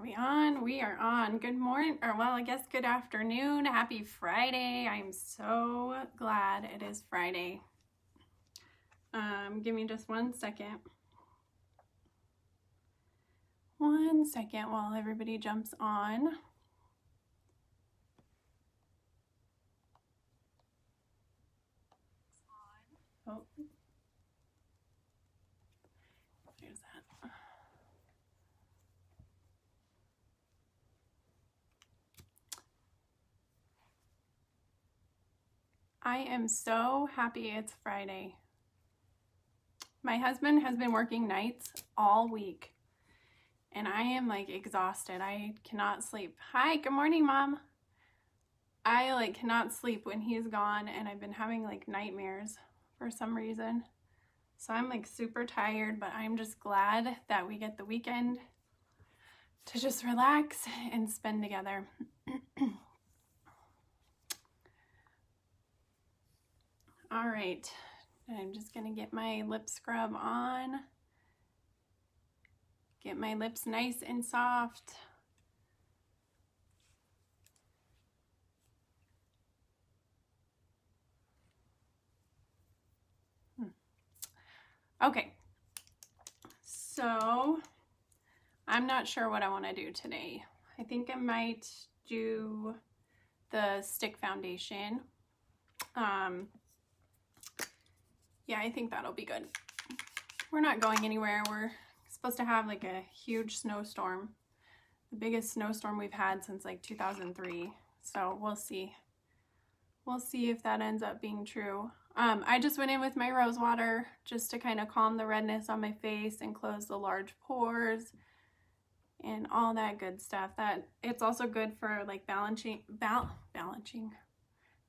we on? We are on. Good morning, or well, I guess good afternoon. Happy Friday. I'm so glad it is Friday. Give me just 1 second. 1 second while everybody jumps on. Oh. There's that. I am so happy it's Friday. My husband has been working nights all week and I am like exhausted. I cannot sleep. Hi, good morning, Mom. I like cannot sleep when he's gone and I've been having like nightmares for some reason. So I'm like super tired, but I'm just glad that we get the weekend to just relax and spend together. All right, I'm just gonna get my lip scrub on. Get my lips nice and soft. Okay, so I'm not sure what I want to do today. I think I might do the stick foundation. Yeah, I think that'll be good. We're not going anywhere. We're supposed to have like a huge snowstorm. The biggest snowstorm we've had since like 2003. So we'll see. We'll see if that ends up being true. I just went in with my rose water just to kind of calm the redness on my face and close the large pores and all that good stuff. That it's also good for like balancing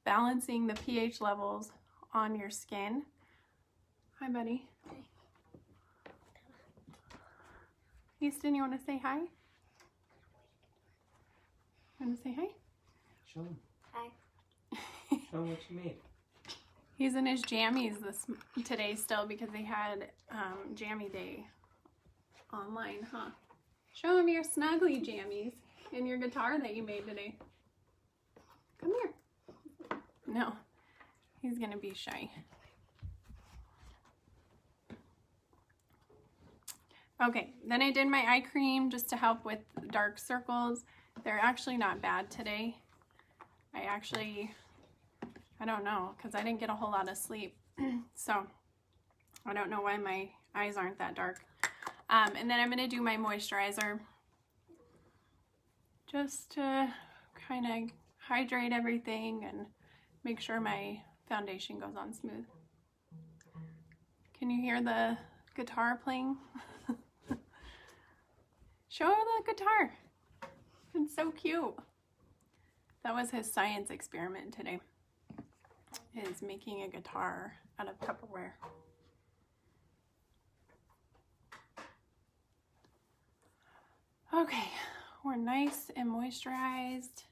the pH levels on your skin. Hi, buddy. Houston, you want to say hi? Want to say hi? Show him. Hi. Show him what you made. He's in his jammies today still because they had jammy day online, huh? Show him your snuggly jammies and your guitar that you made today. Come here. No, he's gonna be shy. Okay, then I did my eye cream just to help with dark circles. They're actually not bad today. I don't know, because I didn't get a whole lot of sleep. So I don't know why my eyes aren't that dark. And then I'm going to do my moisturizer just to kind of hydrate everything and make sure my foundation goes on smooth. Can you hear the guitar playing? Show the guitar. It's so cute. That was his science experiment today. Is making a guitar out of Tupperware. Okay, we're nice and moisturized.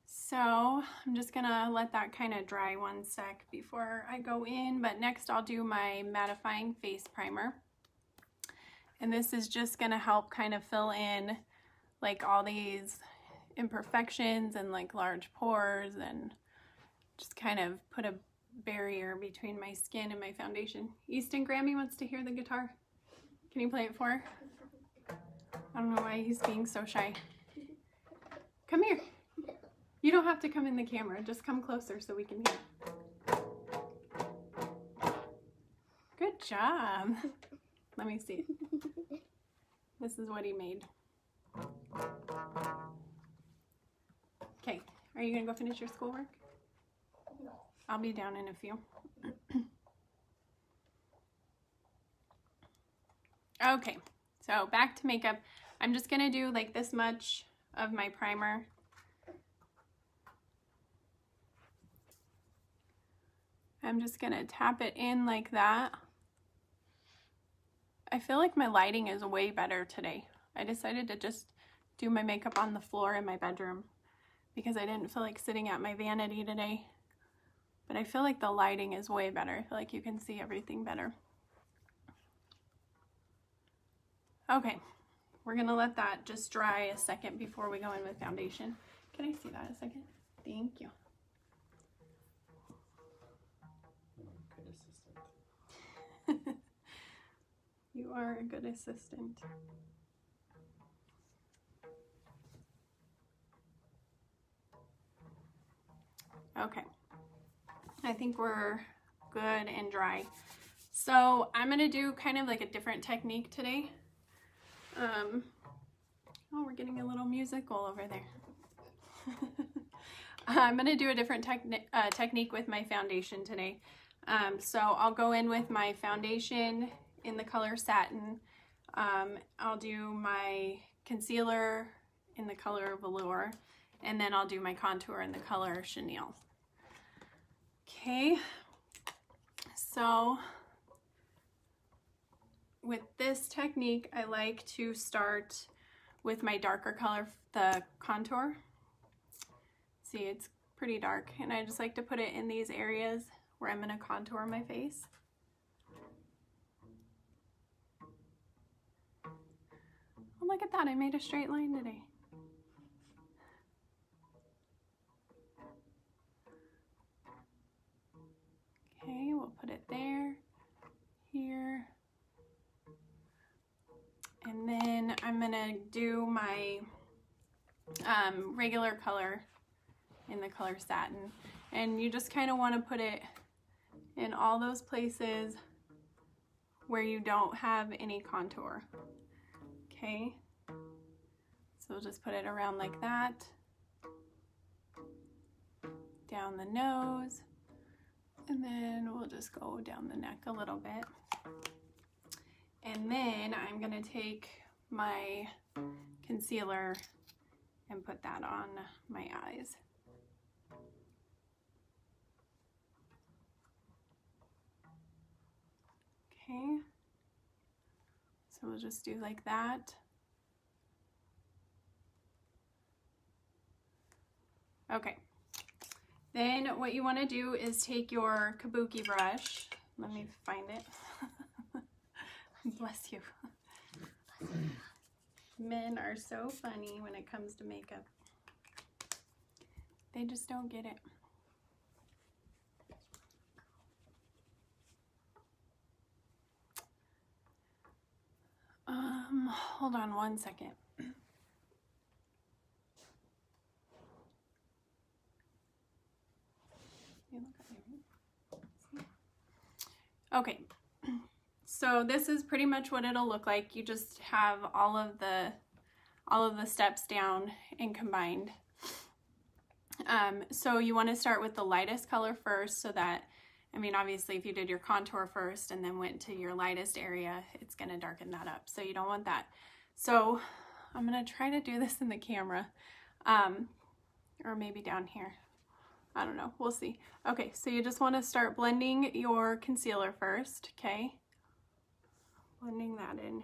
So I'm just gonna let that kind of dry 1 sec before I go in, but next I'll do my Mattifying face primer. And this is just gonna help kind of fill in like all these imperfections and like large pores and just kind of put a barrier between my skin and my foundation. Easton, Grammy wants to hear the guitar. Can you play it for her? I don't know why he's being so shy. Come here. You don't have to come in the camera. Just come closer so we can hear. Good job. Let me see. This is what he made. Okay, are you gonna go finish your schoolwork? I'll be down in a few. Okay, so back to makeup. I'm just gonna do like this much of my primer. I'm just gonna tap it in like that. I feel like my lighting is way better today. I decided to just do my makeup on the floor in my bedroom because I didn't feel like sitting at my vanity today. But I feel like the lighting is way better. I feel like you can see everything better. Okay, we're gonna let that just dry a second before we go in with foundation. Can I see that a second? Thank you. Good assistant. You are a good assistant. Okay, I think we're good and dry. So I'm gonna do kind of like a different technique today. Oh, we're getting a little musical over there. I'm gonna do a different technique with my foundation today. So I'll go in with my foundation in the color Satin. I'll do my concealer in the color Velour, and then I'll do my contour in the color Chenille. Okay, so with this technique, I like to start with my darker color, the contour. See, it's pretty dark, and I just like to put it in these areas where I'm gonna contour my face. Oh, look at that, I made a straight line today. Okay, we'll put it there, here. And then I'm gonna do my regular color in the color Satin. And you just kind of want to put it in all those places where you don't have any contour. Okay, so we'll just put it around like that, down the nose, and then we'll just go down the neck a little bit. And then I'm gonna take my concealer and put that on my eyes. Okay, so we'll just do like that. Okay, then what you want to do is take your kabuki brush. Let me find it. Bless you. Men are so funny when it comes to makeup. They just don't get it. Hold on one second. Okay, so this is pretty much what it'll look like. You just have all of the steps down and combined. So you want to start with the lightest color first, so that, I mean, obviously if you did your contour first and then went to your lightest area, it's going to darken that up. So you don't want that. So I'm going to try to do this in the camera, or maybe down here. I don't know, we'll see. Okay, so you just want to start blending your concealer first, okay? Blending that in.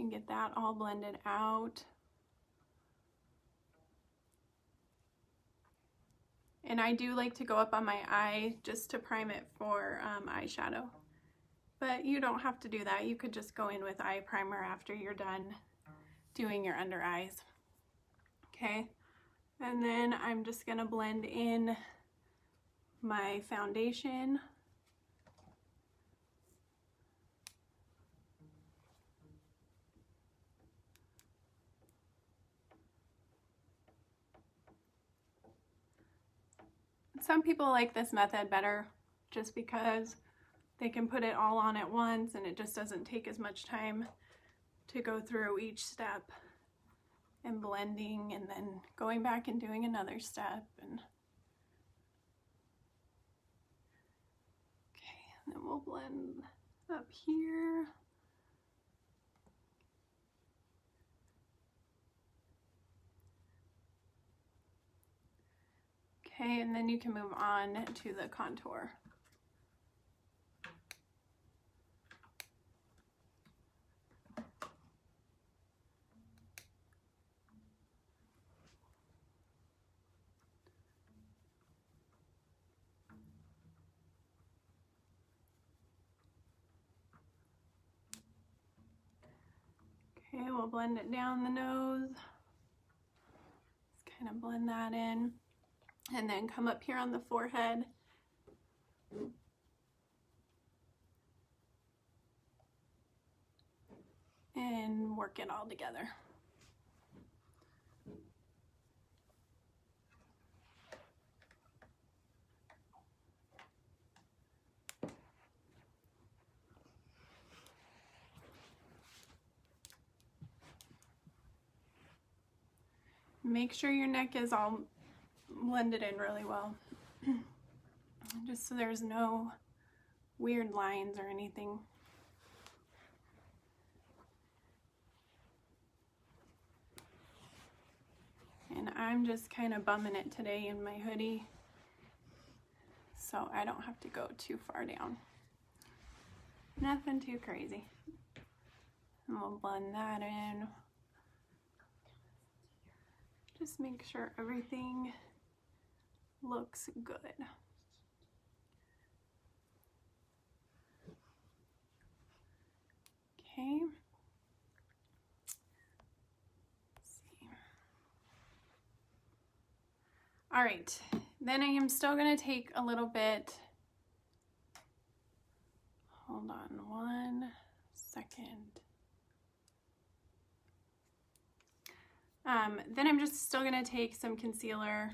And get that all blended out. And I do like to go up on my eye just to prime it for eyeshadow. But you don't have to do that. You could just go in with eye primer after you're done doing your under eyes. Okay, and then I'm just gonna blend in my foundation. Some people like this method better just because they can put it all on at once and it just doesn't take as much time to go through each step and blending and then going back and doing another step. And okay, and then we'll blend up here. Okay, and then you can move on to the contour. Okay, we'll blend it down the nose. Just kind of blend that in. And then come up here on the forehead. And work it all together. Make sure your neck is all blended in really well, just so there's no weird lines or anything. And I'm just kind of bumming it today in my hoodie, so I don't have to go too far down. Nothing too crazy. And we'll blend that in. Just make sure everything looks good. Okay. Let's see. All right, then I am still gonna take a little bit, hold on one second. Then I'm just still gonna take some concealer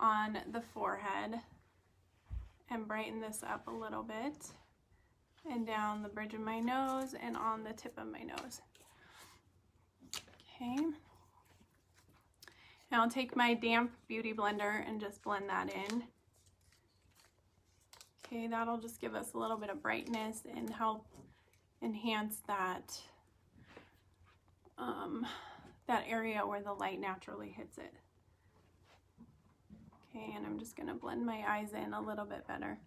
on the forehead and brighten this up a little bit, and down the bridge of my nose and on the tip of my nose. Okay. Now I'll take my damp beauty blender and just blend that in. Okay, that'll just give us a little bit of brightness and help enhance that that area where the light naturally hits it. Okay, and I'm just gonna blend my eyes in a little bit better.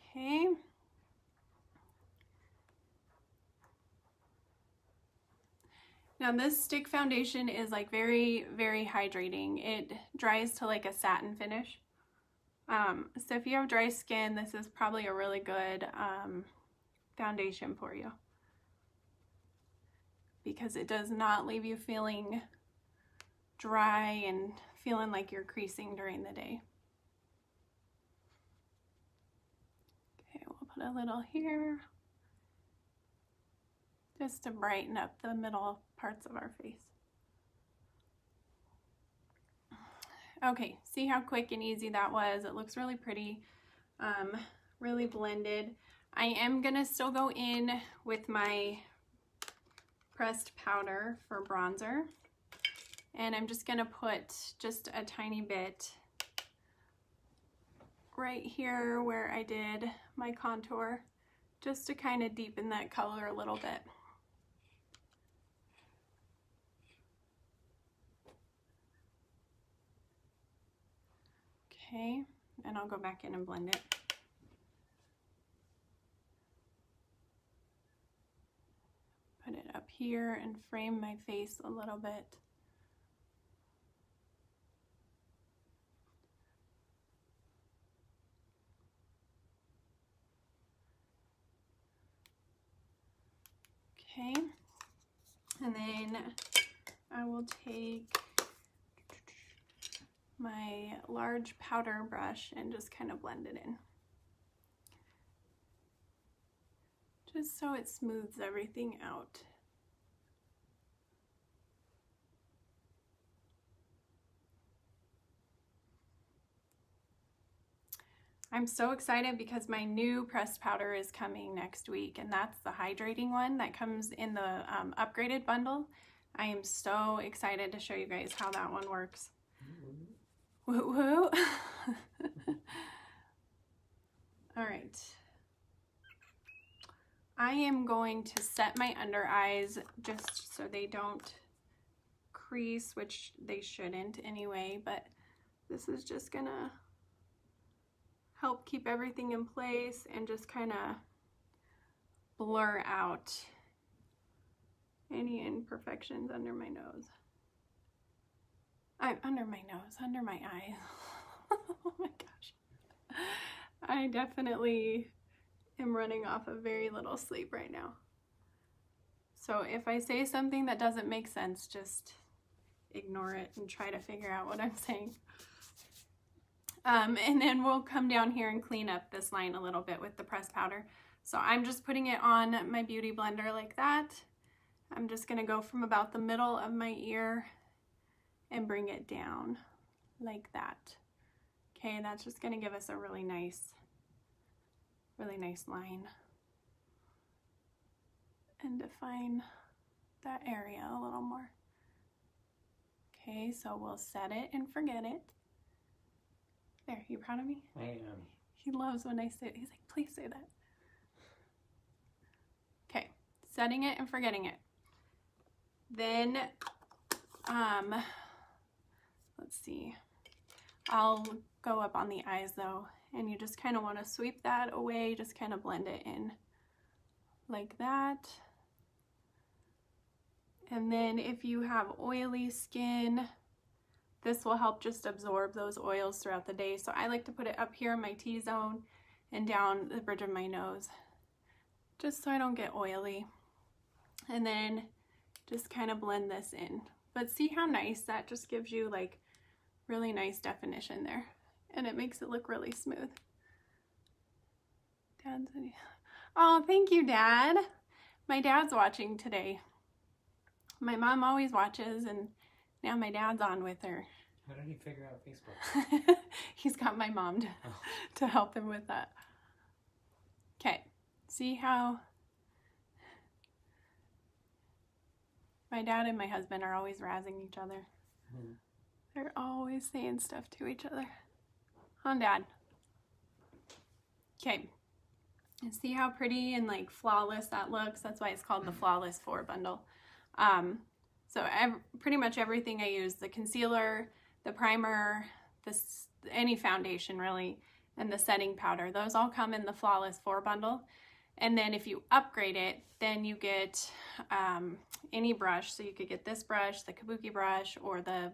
Okay. Now this stick foundation is like very, very hydrating. It dries to like a satin finish. So if you have dry skin, this is probably a really good foundation for you, because it does not leave you feeling dry and feeling like you're creasing during the day. Okay, we'll put a little here just to brighten up the middle parts of our face. Okay, see how quick and easy that was? It looks really pretty, really blended. I am gonna still go in with my pressed powder for bronzer, and I'm just gonna put just a tiny bit right here where I did my contour, just to kind of deepen that color a little bit. Okay, and I'll go back in and blend it. Put it up here and frame my face a little bit. Okay, and then I will take my large powder brush and just kind of blend it in, just so it smooths everything out. I'm so excited because my new pressed powder is coming next week, and that's the hydrating one that comes in the upgraded bundle. I am so excited to show you guys how that one works. Woo woo. All right. I am going to set my under eyes just so they don't crease, which they shouldn't anyway, but this is just gonna help keep everything in place and just kind of blur out any imperfections under my nose. Under my eyes. Oh my gosh. I definitely am running off of very little sleep right now. So if I say something that doesn't make sense, just ignore it and try to figure out what I'm saying. And then we'll come down here and clean up this line a little bit with the pressed powder. So I'm just putting it on my beauty blender like that. I'm just gonna go from about the middle of my ear and bring it down like that. Okay, that's just gonna give us a really nice line and define that area a little more. Okay, so we'll set it and forget it. There, you proud of me? I am. He loves when I say it. He's like, please say that. Okay, setting it and forgetting it. Then, let's see. I'll go up on the eyes though, and you just kind of want to sweep that away, just kind of blend it in like that. And then if you have oily skin, this will help just absorb those oils throughout the day. So I like to put it up here in my T-zone and down the bridge of my nose, just so I don't get oily. And then just kind of blend this in. But see how nice that just gives you like really nice definition there. And it makes it look really smooth. Oh, thank you, Dad. My dad's watching today. My mom always watches, and now my dad's on with her. How did he figure out Facebook? He's got my mom to help him with that. Okay, see how my dad and my husband are always razzing each other. Mm-hmm. They're always saying stuff to each other. Huh, Dad? Okay, and see how pretty and like flawless that looks? That's why it's called the Flawless 4 bundle. So pretty much everything I use, the concealer, the primer, any foundation really, and the setting powder, those all come in the Flawless 4 bundle. And then if you upgrade it, then you get any brush. So you could get this brush, the Kabuki brush, or the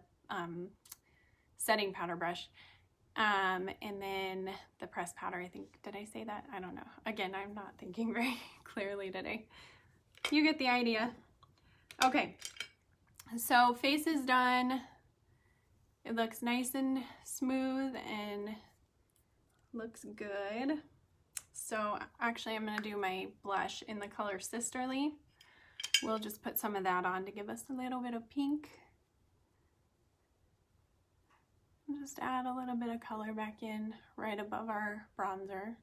setting powder brush. And then the pressed powder, I think, did I say that? I don't know. Again, I'm not thinking very clearly today. You get the idea. Okay, so face is done. It looks nice and smooth and looks good. So actually I'm gonna do my blush in the color Sisterly. We'll just put some of that on to give us a little bit of pink. Just add a little bit of color back in right above our bronzer.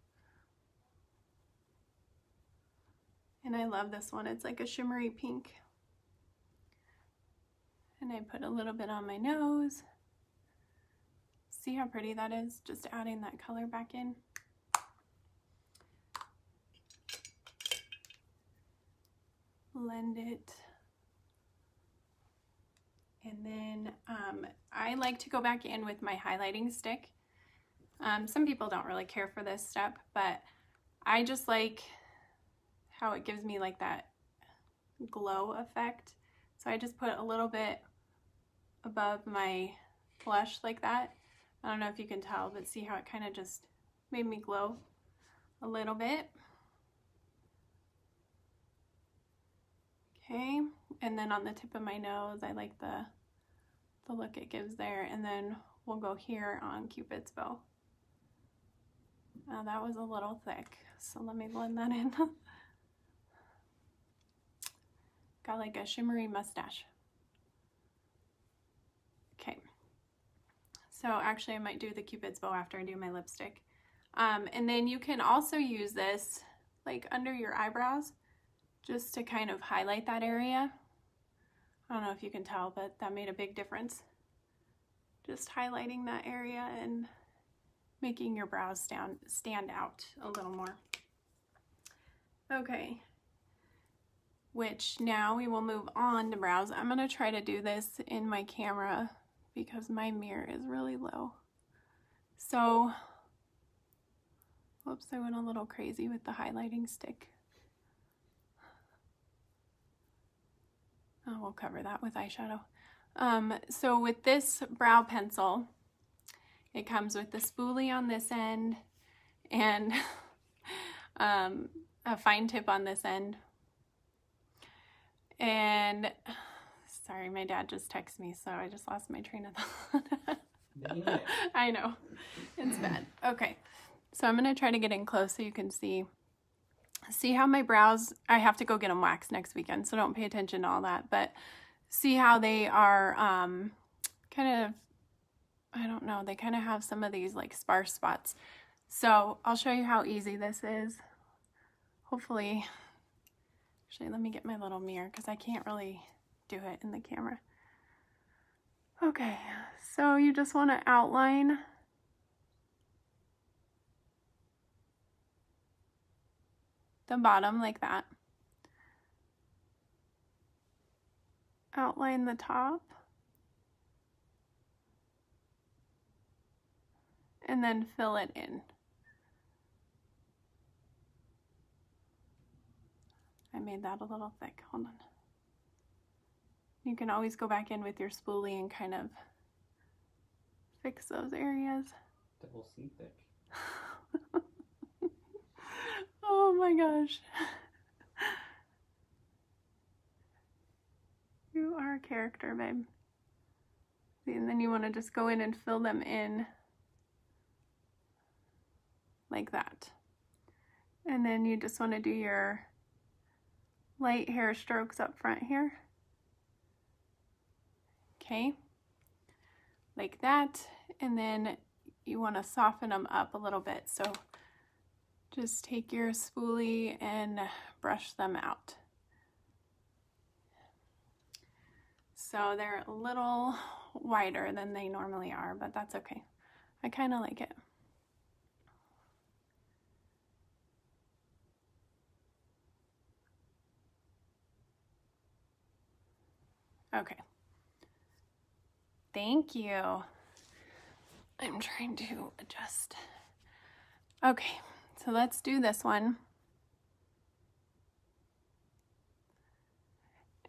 And I love this one. It's like a shimmery pink. And I put a little bit on my nose. See how pretty that is? Just adding that color back in. Blend it. And then I like to go back in with my highlighting stick. Some people don't really care for this step, but I just like how it gives me like that glow effect. So I just put a little bit above my blush like that. I don't know if you can tell, but see how it kind of just made me glow a little bit. Okay, and then on the tip of my nose, I like the look it gives there, and then we'll go here on Cupid's bow. That was a little thick, so let me blend that in. Got like a shimmery mustache. Okay, so actually I might do the Cupid's bow after I do my lipstick. And then you can also use this like under your eyebrows, just to kind of highlight that area. I don't know if you can tell, but that made a big difference. Just highlighting that area and making your brows stand out a little more. Okay, which now we will move on to brows. I'm gonna try to do this in my camera because my mirror is really low. So, whoops, I went a little crazy with the highlighting stick. Oh, we'll cover that with eyeshadow. So with this brow pencil, it comes with the spoolie on this end, and a fine tip on this end. And sorry, my dad just texted me, so I just lost my train of thought. I know, it's bad. Okay, so I'm gonna try to get in close so you can see how my brows, I have to go get them waxed next weekend, so don't pay attention to all that, but see how they are kind of, I don't know, they kind of have some of these like sparse spots. So I'll show you how easy this is. Hopefully, actually let me get my little mirror because I can't really do it in the camera. Okay, so you just want to outline the bottom like that. Outline the top. And then fill it in. I made that a little thick. Hold on. You can always go back in with your spoolie and kind of fix those areas. Double C thick. Oh my gosh. You are a character, babe. And then you want to just go in and fill them in like that. And then you just want to do your light hair strokes up front here. Okay, like that. And then you want to soften them up a little bit. So just take your spoolie and brush them out. So they're a little wider than they normally are, but that's okay. I kind of like it. Okay. Thank you. I'm trying to adjust. Okay, so let's do this one.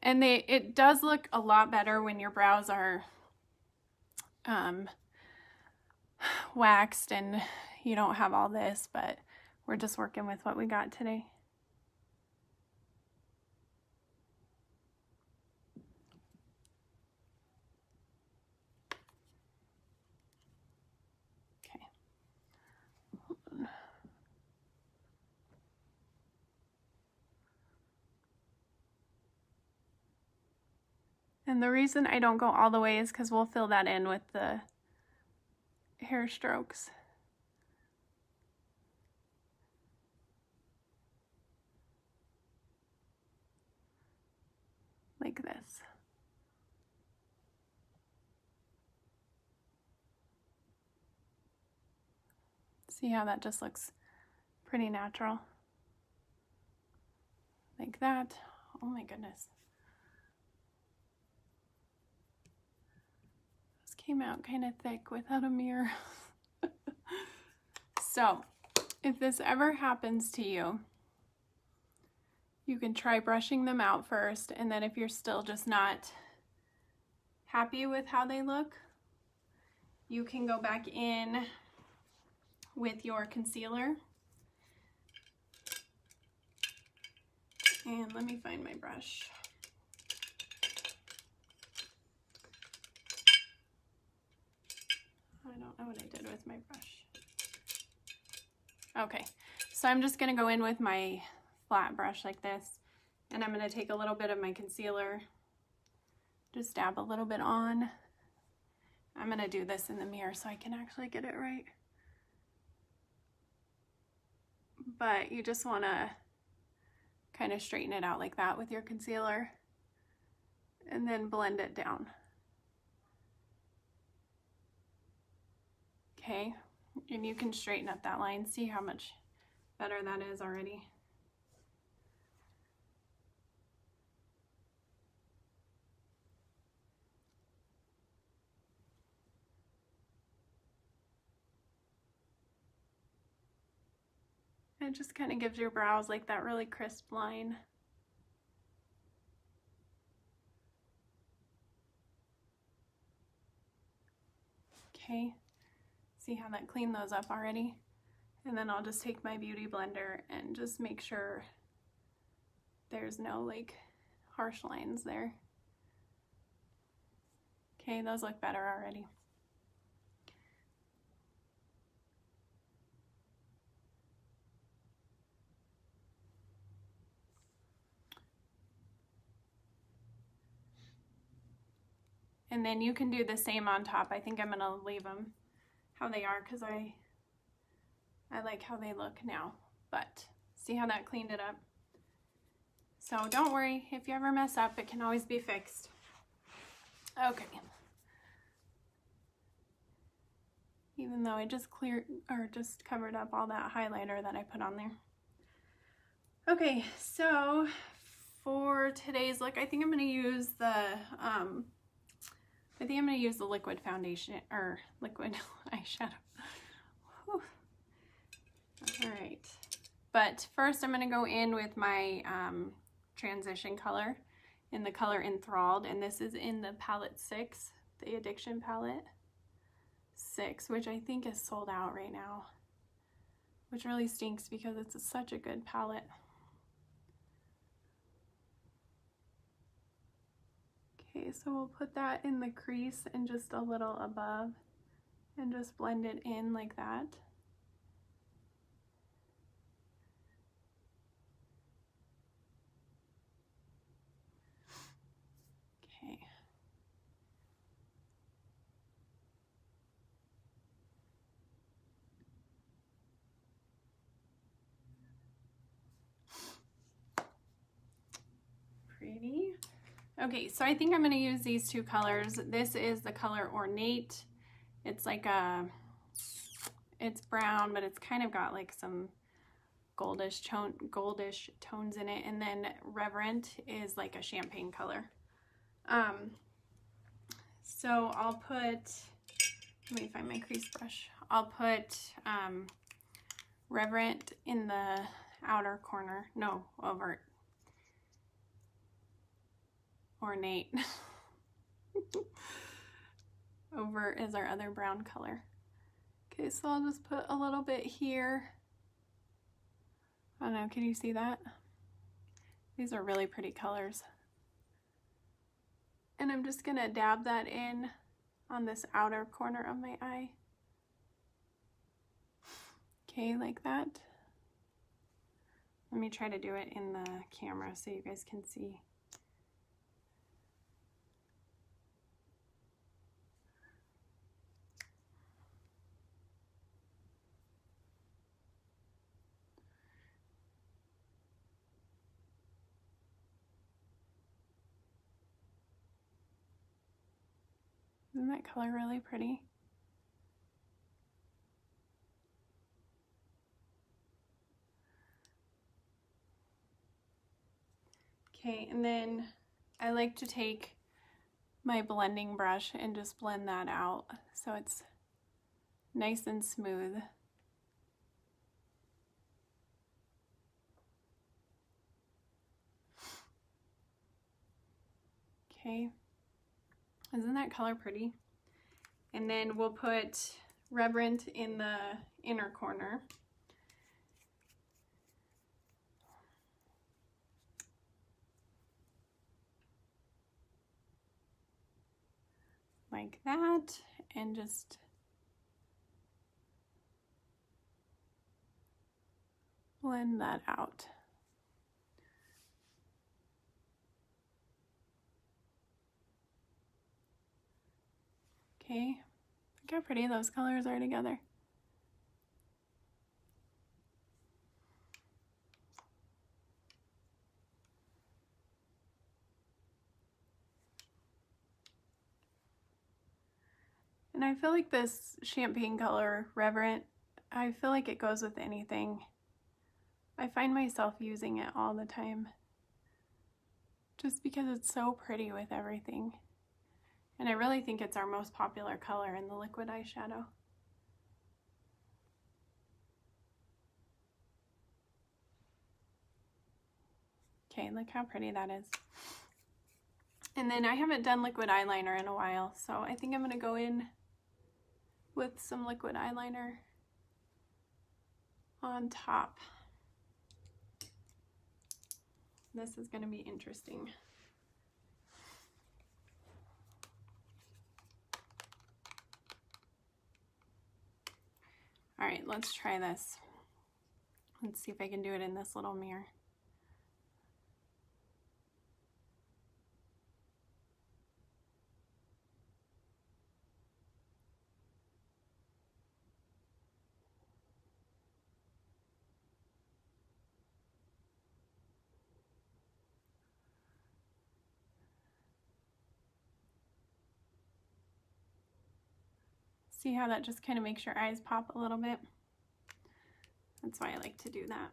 And it does look a lot better when your brows are waxed and you don't have all this, but we're just working with what we got today. Okay. Hold on. And the reason I don't go all the way is because we'll fill that in with the hair strokes. Like this. See how that just looks pretty natural? Like that. Oh my goodness. This came out kind of thick without a mirror. So, if this ever happens to you, you can try brushing them out first, and then if you're still just not happy with how they look, you can go back in with your concealer. And let me find my brush. I don't know what I did with my brush. Okay, so I'm just gonna go in with my flat brush like this, and I'm gonna take a little bit of my concealer, just dab a little bit on. I'm gonna do this in the mirror so I can actually get it right. But you just wanna kind of straighten it out like that with your concealer and then blend it down. Okay, and you can straighten up that line. See how much better that is already. It just kind of gives your brows like that really crisp line. Okay, see how that cleaned those up already? And then I'll just take my beauty blender and just make sure there's no like harsh lines there. Okay, those look better already. And then you can do the same on top. I think I'm gonna leave them how they are because I like how they look now. But see how that cleaned it up? So don't worry, if you ever mess up, it can always be fixed. Okay. Even though I just just covered up all that highlighter that I put on there. Okay, so for today's look, I think I'm gonna use the liquid foundation or liquid eyeshadow. Whew. All right, but first I'm gonna go in with my transition color in the color Enthralled, and this is in the palette 6, the Addiction palette 6, which I think is sold out right now, which really stinks because it's such a good palette. Okay, so we'll put that in the crease and just a little above and just blend it in like that. Okay. Pretty. Okay, so I think I'm going to use these two colors. This is the color Ornate. It's like it's brown, but it's kind of got like some goldish tones in it. And then Reverent is like a champagne color. So I'll put, let me find my crease brush. I'll put Reverent in the outer corner. No, over Ornate. Over is our other brown color. Okay, so I'll just put a little bit here. I don't know, can you see that? These are really pretty colors. And I'm just gonna dab that in on this outer corner of my eye. Okay, like that. Let me try to do it in the camera so you guys can see. Isn't that color really pretty? Okay, and then I like to take my blending brush and just blend that out so it's nice and smooth. Okay. Isn't that color pretty? And then we'll put Reverent in the inner corner. Like that, and just blend that out. Okay, look how pretty those colors are together. And I feel like this champagne color, Reverent, I feel like it goes with anything. I find myself using it all the time just because it's so pretty with everything. And I really think it's our most popular color in the liquid eyeshadow. Okay, look how pretty that is. And then I haven't done liquid eyeliner in a while, so I think I'm gonna go in with some liquid eyeliner. on top. This is going to be interesting. All right, let's try this. Let's see if I can do it in this little mirror. See how that just kind of makes your eyes pop a little bit? That's why I like to do that.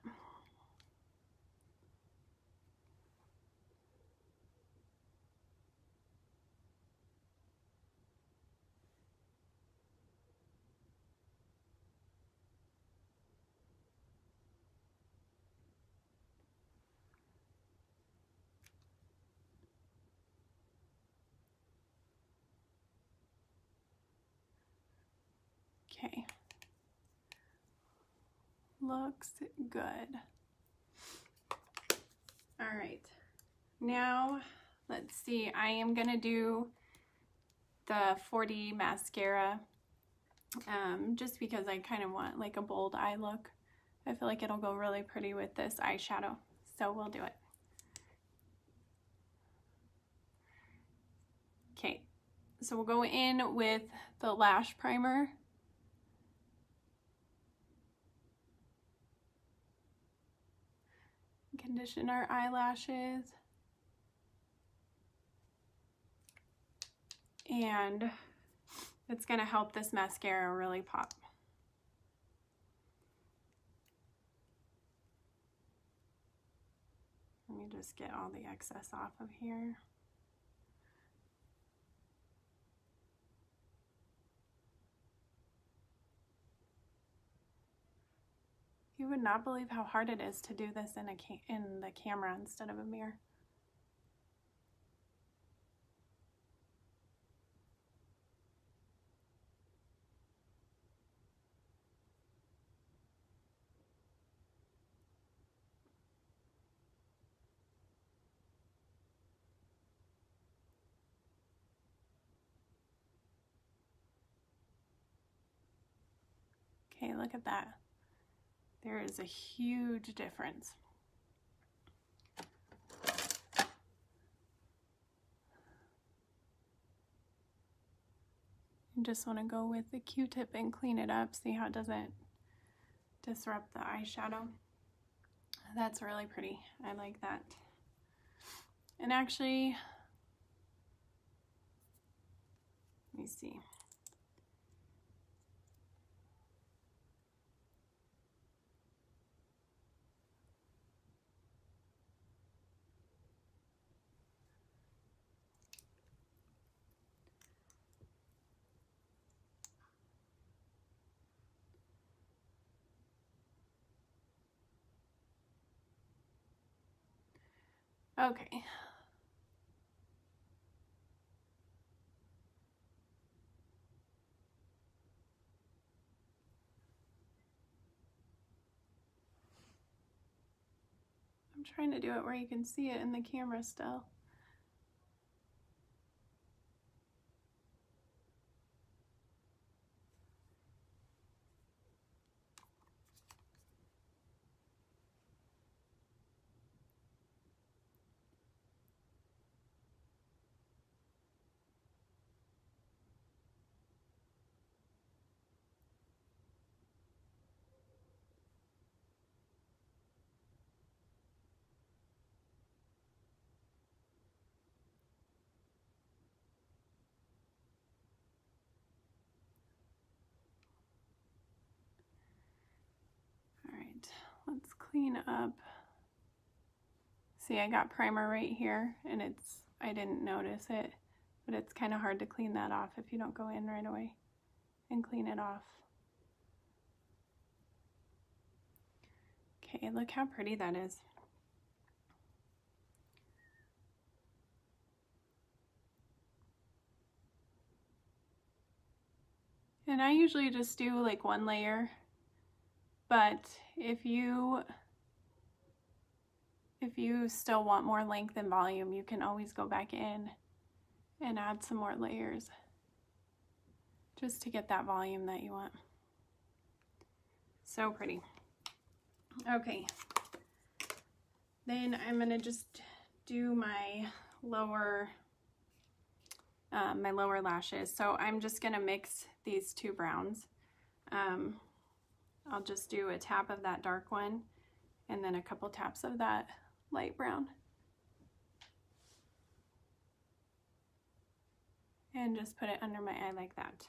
Okay. Looks good. All right. Now, let's see. I am going to do the 4D mascara just because I kind of want like a bold eye look. I feel like it'll go really pretty with this eyeshadow. So we'll do it. Okay. So we'll go in with the Lash Primer. Condition our eyelashes. And it's going to help this mascara really pop. Let me just get all the excess off of here. You would not believe how hard it is to do this in the camera instead of a mirror. Okay, look at that. There is a huge difference. You just want to go with the Q-tip and clean it up. See how it doesn't disrupt the eyeshadow. That's really pretty. I like that. And actually, let me see. Okay. I'm trying to do it where you can see it in the camera still. Let's clean up. See, I got primer right here, and I didn't notice it, but it's kind of hard to clean that off if you don't go in right away and clean it off. Okay, look how pretty that is. And I usually just do like one layer But if you still want more length and volume, you can always go back in and add some more layers just to get that volume that you want. So pretty. Okay, then I'm gonna just do my lower lashes. So I'm just gonna mix these two browns. I'll just do a tap of that dark one and then a couple taps of that light brown. And just put it under my eye like that.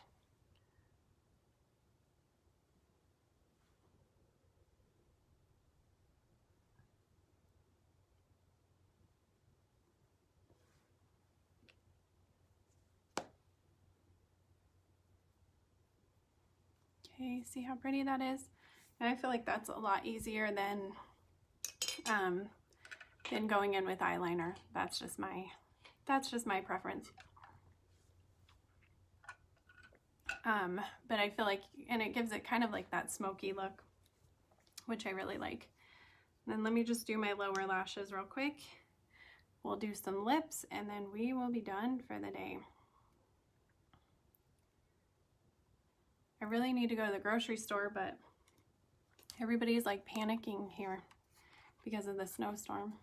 Okay, see how pretty that is? And I feel like that's a lot easier than going in with eyeliner. That's just my preference. But I feel like, and it gives it kind of like that smoky look, which I really like. And then let me just do my lower lashes real quick. We'll do some lips and then we will be done for the day. I really need to go to the grocery store, but everybody's like panicking here because of the snowstorm.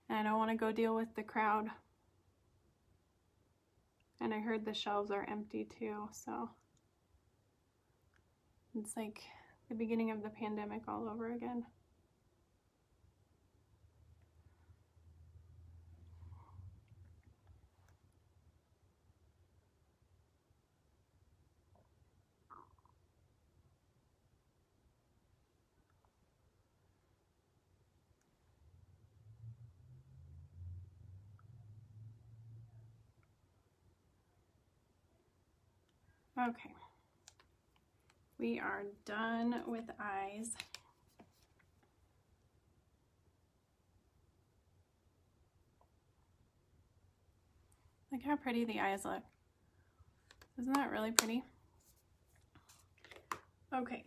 And I don't want to go deal with the crowd. And I heard the shelves are empty too, so it's like the beginning of the pandemic all over again. Okay, we are done with eyes. Look how pretty the eyes look. Isn't that really pretty? Okay,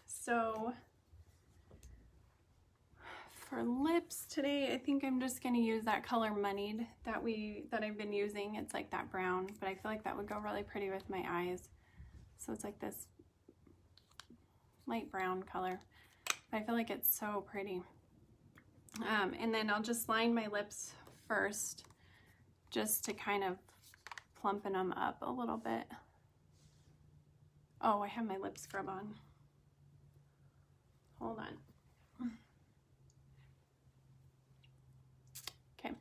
so for lips today, I think I'm just gonna use that color Moneyed that I've been using. It's like that brown, but I feel like that would go really pretty with my eyes. So it's like this light brown color. But I feel like it's so pretty. And then I'll just line my lips first, just to kind of plumpen them up a little bit. Oh, I have my lip scrub on. Hold on. Okay.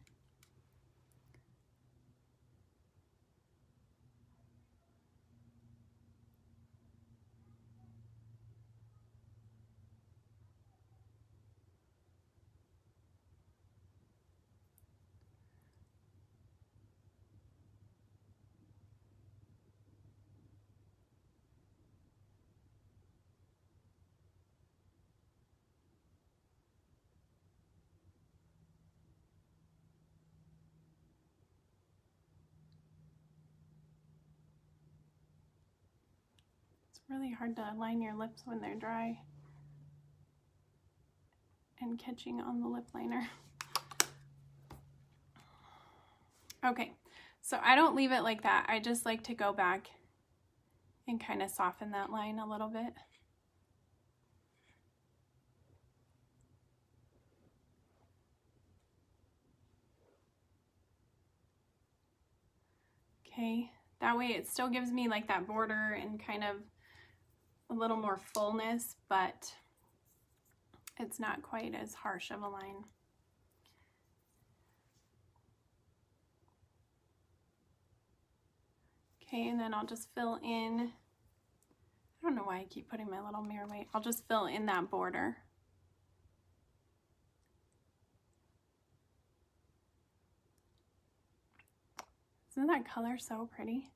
Really hard to line your lips when they're dry and catching on the lip liner. Okay, so I don't leave it like that. I just like to go back and kind of soften that line a little bit. Okay, that way it still gives me like that border and kind of a little more fullness, but it's not quite as harsh of a line. Okay, and then I'll just fill in, I don't know why I keep putting my little mirror away. I'll just fill in that border. Isn't that color so pretty?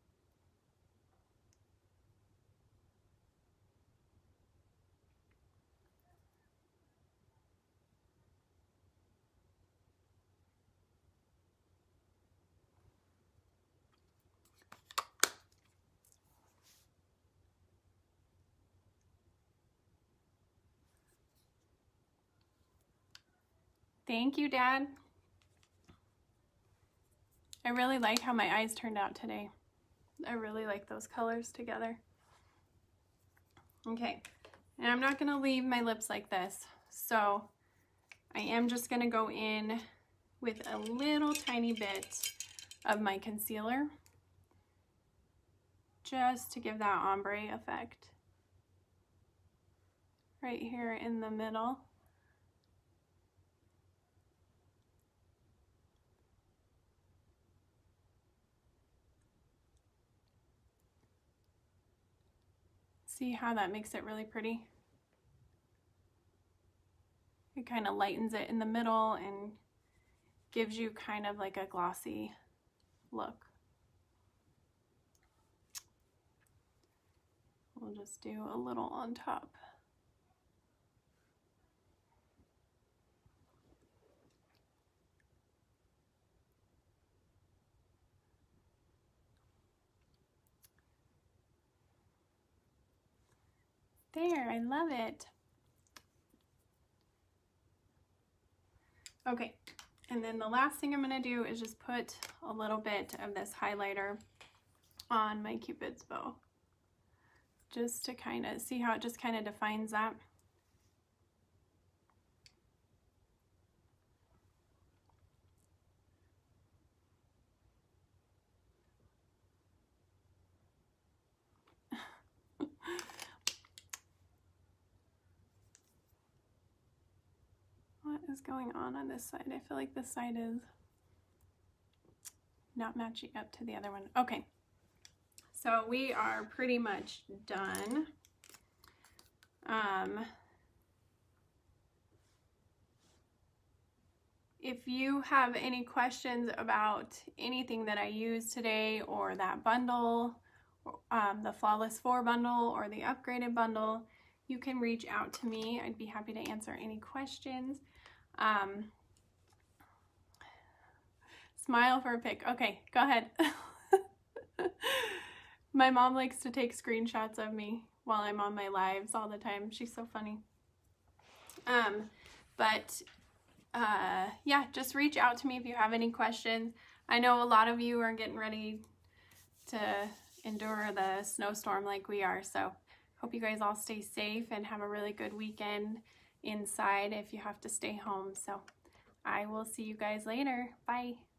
Thank you, Dad. I really like how my eyes turned out today. I really like those colors together. Okay, and I'm not gonna leave my lips like this, so I am just gonna go in with a little tiny bit of my concealer just to give that ombre effect right here in the middle. See how that makes it really pretty? It kind of lightens it in the middle and gives you kind of like a glossy look. We'll just do a little on top. There, I love it. Okay, and then the last thing I'm gonna do is just put a little bit of this highlighter on my Cupid's bow, just to kind of see how it just kind of defines that. What is going on this side? I feel like this side is not matching up to the other one. Okay, so we are pretty much done. If you have any questions about anything that I used today, or that bundle, the Flawless 4 bundle or the upgraded bundle, you can reach out to me. I'd be happy to answer any questions. Smile for a pic. Okay, go ahead. My mom likes to take screenshots of me while I'm on my lives all the time. She's so funny. Yeah, just reach out to me if you have any questions. I know a lot of you are getting ready to endure the snowstorm like we are, so hope you guys all stay safe and have a really good weekend inside if you have to stay home. So I will see you guys later. Bye.